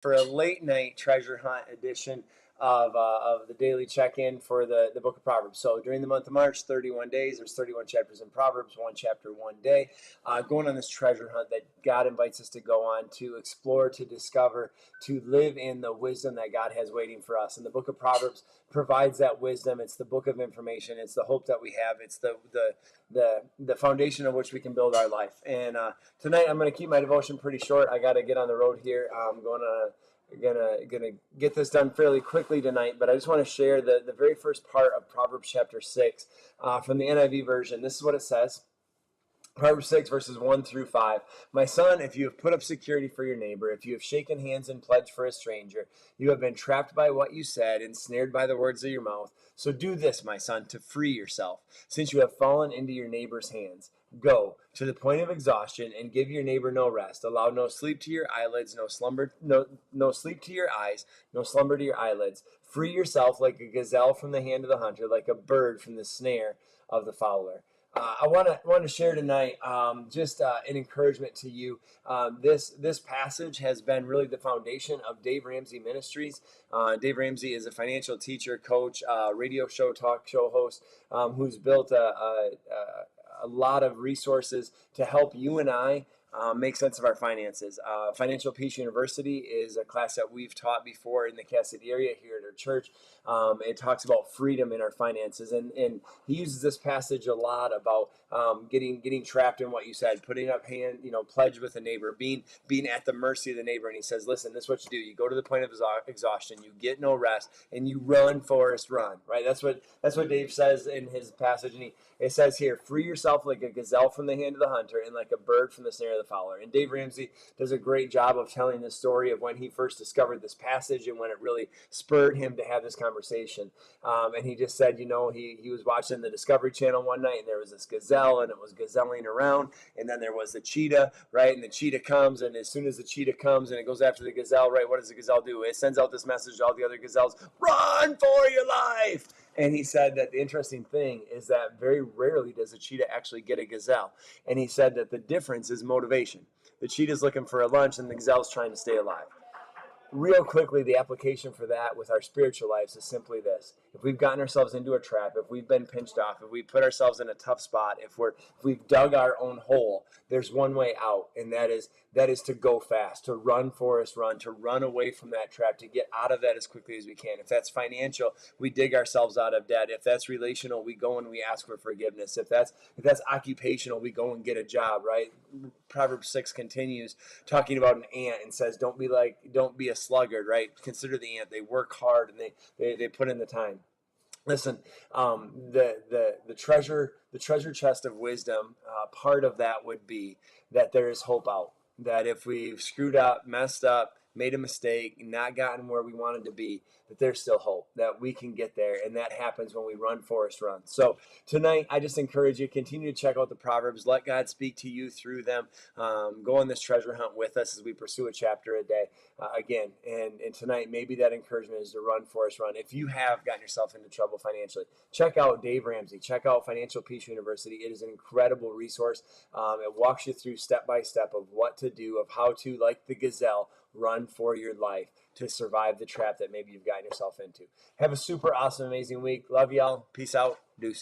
For a late night treasure hunt edition of the daily check-in for the book of Proverbs. So during the month of March, 31 days, there's 31 chapters in Proverbs, one chapter, one day, going on this treasure hunt that God invites us to go on, to explore, to discover, to live in the wisdom that God has waiting for us. And the book of Proverbs provides that wisdom. It's the book of information. It's the hope that we have. It's the foundation on which we can build our life. And tonight I'm going to keep my devotion pretty short. I got to get on the road here. I'm gonna get this done fairly quickly tonight, but I just want to share the very first part of Proverbs chapter 6 from the NIV version. This is what it says. Proverbs 6, verses 1 through 5. My son, if you have put up security for your neighbor, if you have shaken hands and pledged for a stranger, you have been trapped by what you said, ensnared by the words of your mouth. So do this, my son, to free yourself, since you have fallen into your neighbor's hands. Go to the point of exhaustion and give your neighbor no rest. Allow no sleep to your eyelids, no sleep to your eyes, no slumber to your eyelids. Free yourself like a gazelle from the hand of the hunter, like a bird from the snare of the fowler. I want to share tonight just an encouragement to you. This passage has been really the foundation of Dave Ramsey Ministries. Dave Ramsey is a financial teacher, coach, radio show, talk show host who's built a lot of resources to help you and I make sense of our finances. Financial Peace University is a class that we've taught before in the Cass City area here at our church. It talks about freedom in our finances, and he uses this passage a lot about getting trapped in what you said, putting up pledge with a neighbor, being at the mercy of the neighbor. And he says, listen, this is what you do. You go to the point of exhaustion, you get no rest, and you run, Forrest, run. Right? That's what Dave says in his passage, and it says here, free yourself like a gazelle from the hand of the hunter and like a bird from the snare of the fowler. And Dave Ramsey does a great job of telling the story of when he first discovered this passage and when it really spurred him to have this conversation. And he just said, he was watching the Discovery Channel one night, and there was this gazelle, and it was gazelling around, and then there was the cheetah, right? And the cheetah comes, and as soon as the cheetah comes and it goes after the gazelle, right, what does the gazelle do? It sends out this message to all the other gazelles, run for your life! And he said that the interesting thing is that very rarely does a cheetah actually get a gazelle. And he said that the difference is motivation. The cheetah's looking for a lunch, and the gazelle's trying to stay alive. Real quickly, the application for that with our spiritual lives is simply this. If we've gotten ourselves into a trap, if we've been pinched off, if we put ourselves in a tough spot, if we've dug our own hole, there's one way out, and that is to go fast, to run, Forrest, run, to run away from that trap, to get out of that as quickly as we can. If that's financial, we dig ourselves out of debt. If that's relational, we go and we ask for forgiveness. If that's occupational, we go and get a job, right? Proverbs 6 continues talking about an ant and says, don't be a sluggard, right? Consider the ant. They work hard and they put in the time. Listen, the treasure chest of wisdom, part of that would be that there is hope out. That if we've screwed up, messed up, made a mistake, not gotten where we wanted to be, that there's still hope, that we can get there. And that happens when we run, Forrest, run. So tonight, I just encourage you, continue to check out the Proverbs. Let God speak to you through them. Go on this treasure hunt with us as we pursue a chapter a day again. And tonight, maybe that encouragement is to run, Forrest, run. If you have gotten yourself into trouble financially, check out Dave Ramsey. Check out Financial Peace University. It is an incredible resource. It walks you through step by step of what to do, of how to, like the gazelle, run for your life to survive the trap that maybe you've gotten yourself into. Have a super awesome, amazing week. Love y'all. Peace out. Deuces.